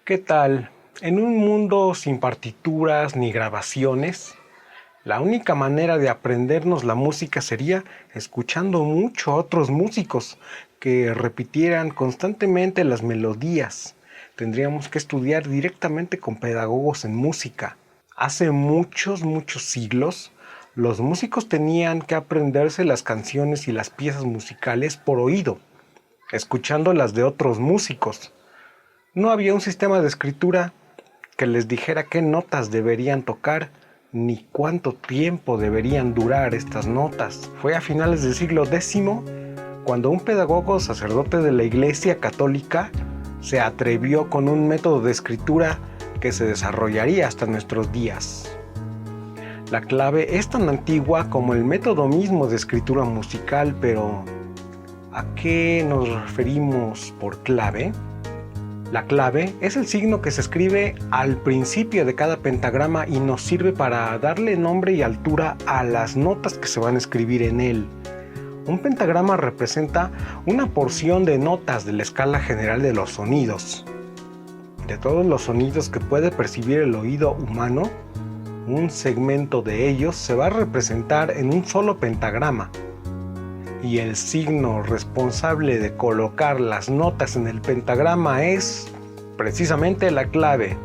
¿Qué tal? En un mundo sin partituras ni grabaciones, la única manera de aprendernos la música sería escuchando mucho a otros músicos que repitieran constantemente las melodías. Tendríamos que estudiar directamente con pedagogos en música. Hace muchos siglos, los músicos tenían que aprenderse las canciones y las piezas musicales por oído, escuchando las de otros músicos. No había un sistema de escritura que les dijera qué notas deberían tocar ni cuánto tiempo deberían durar estas notas. Fue a finales del siglo X cuando un pedagogo sacerdote de la Iglesia Católica se atrevió con un método de escritura que se desarrollaría hasta nuestros días. La clave es tan antigua como el método mismo de escritura musical, pero ¿a qué nos referimos por clave? La clave es el signo que se escribe al principio de cada pentagrama y nos sirve para darle nombre y altura a las notas que se van a escribir en él. Un pentagrama representa una porción de notas de la escala general de los sonidos. De todos los sonidos que puede percibir el oído humano, un segmento de ellos se va a representar en un solo pentagrama. Y el signo responsable de colocar las notas en el pentagrama es precisamente la clave.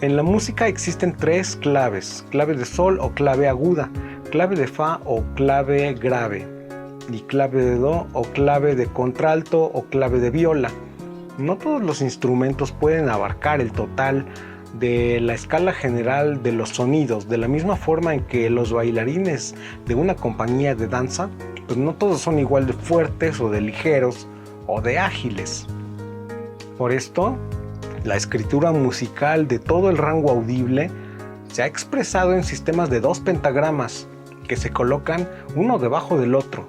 En la música existen tres claves: clave de sol o clave aguda, clave de fa o clave grave, y clave de do o clave de contralto o clave de viola. No todos los instrumentos pueden abarcar el total de la escala general de los sonidos, de la misma forma en que los bailarines de una compañía de danza, pues no todos son igual de fuertes o de ligeros o de ágiles. Por esto, la escritura musical de todo el rango audible se ha expresado en sistemas de dos pentagramas que se colocan uno debajo del otro.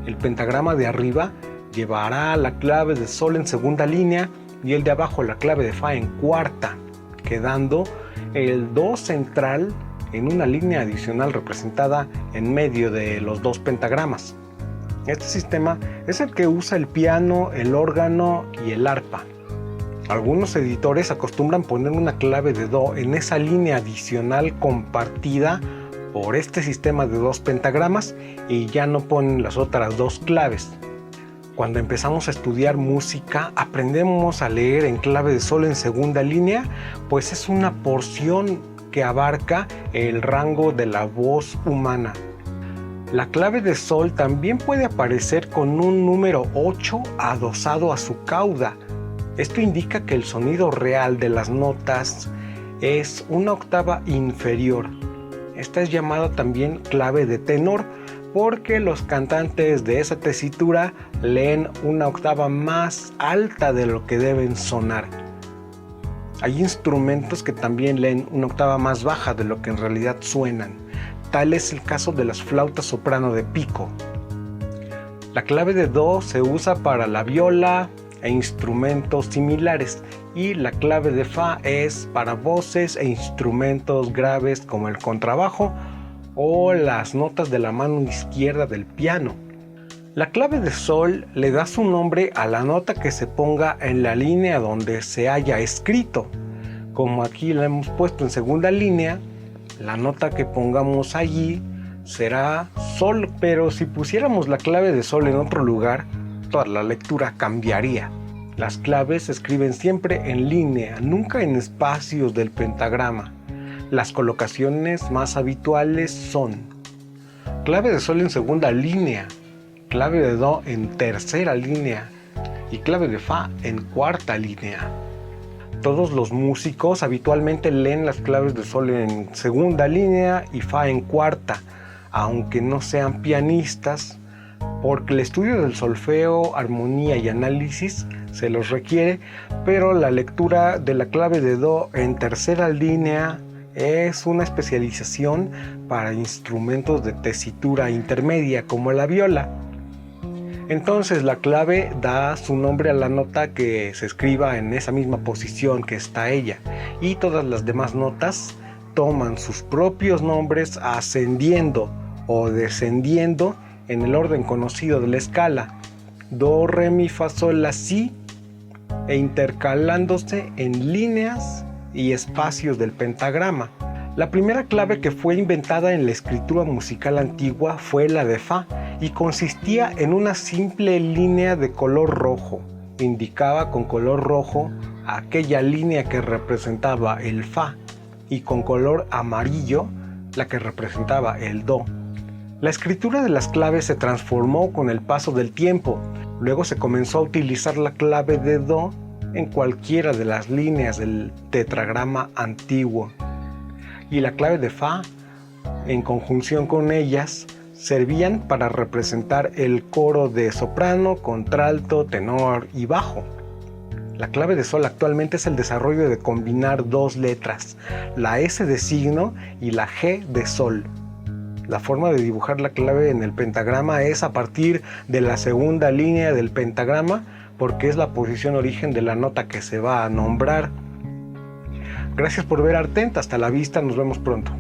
El pentagrama de arriba llevará la clave de sol en segunda línea y el de abajo la clave de fa en cuarta, quedando el do central en una línea adicional representada en medio de los dos pentagramas. Este sistema es el que usa el piano, el órgano y el arpa. Algunos editores acostumbran poner una clave de do en esa línea adicional compartida por este sistema de dos pentagramas y ya no ponen las otras dos claves. Cuando empezamos a estudiar música, aprendemos a leer en clave de sol en segunda línea, pues es una porción que abarca el rango de la voz humana. La clave de sol también puede aparecer con un número 8 adosado a su cauda. Esto indica que el sonido real de las notas es una octava inferior. Esta es llamada también clave de tenor, porque los cantantes de esa tesitura leen una octava más alta de lo que deben sonar. Hay instrumentos que también leen una octava más baja de lo que en realidad suenan. Tal es el caso de las flautas soprano de pico. La clave de do se usa para la viola e instrumentos similares, y la clave de fa es para voces e instrumentos graves como el contrabajo o las notas de la mano izquierda del piano. La clave de sol le da su nombre a la nota que se ponga en la línea donde se haya escrito. Como aquí la hemos puesto en segunda línea, la nota que pongamos allí será sol, pero si pusiéramos la clave de sol en otro lugar, toda la lectura cambiaría. Las claves se escriben siempre en línea, nunca en espacios del pentagrama. Las colocaciones más habituales son clave de sol en segunda línea, clave de do en tercera línea y clave de fa en cuarta línea. Todos los músicos habitualmente leen las claves de sol en segunda línea y fa en cuarta, aunque no sean pianistas, porque el estudio del solfeo, armonía y análisis se los requiere, pero la lectura de la clave de do en tercera línea es una especialización para instrumentos de tesitura intermedia como la viola. Entonces la clave da su nombre a la nota que se escriba en esa misma posición que está ella, y todas las demás notas toman sus propios nombres ascendiendo o descendiendo en el orden conocido de la escala: do, re, mi, fa, sol, la, si, e intercalándose en líneas y espacios del pentagrama. La primera clave que fue inventada en la escritura musical antigua fue la de Fa y consistía en una simple línea de color rojo. Indicaba con color rojo aquella línea que representaba el Fa y con color amarillo la que representaba el Do. La escritura de las claves se transformó con el paso del tiempo. Luego se comenzó a utilizar la clave de Do en cualquiera de las líneas del tetragrama antiguo. Y la clave de Fa, en conjunción con ellas, servían para representar el coro de soprano, contralto, tenor y bajo. La clave de Sol actualmente es el desarrollo de combinar dos letras, la S de signo y la G de Sol. La forma de dibujar la clave en el pentagrama es a partir de la segunda línea del pentagrama, porque es la posición origen de la nota que se va a nombrar. Gracias por ver Artent, hasta la vista, nos vemos pronto.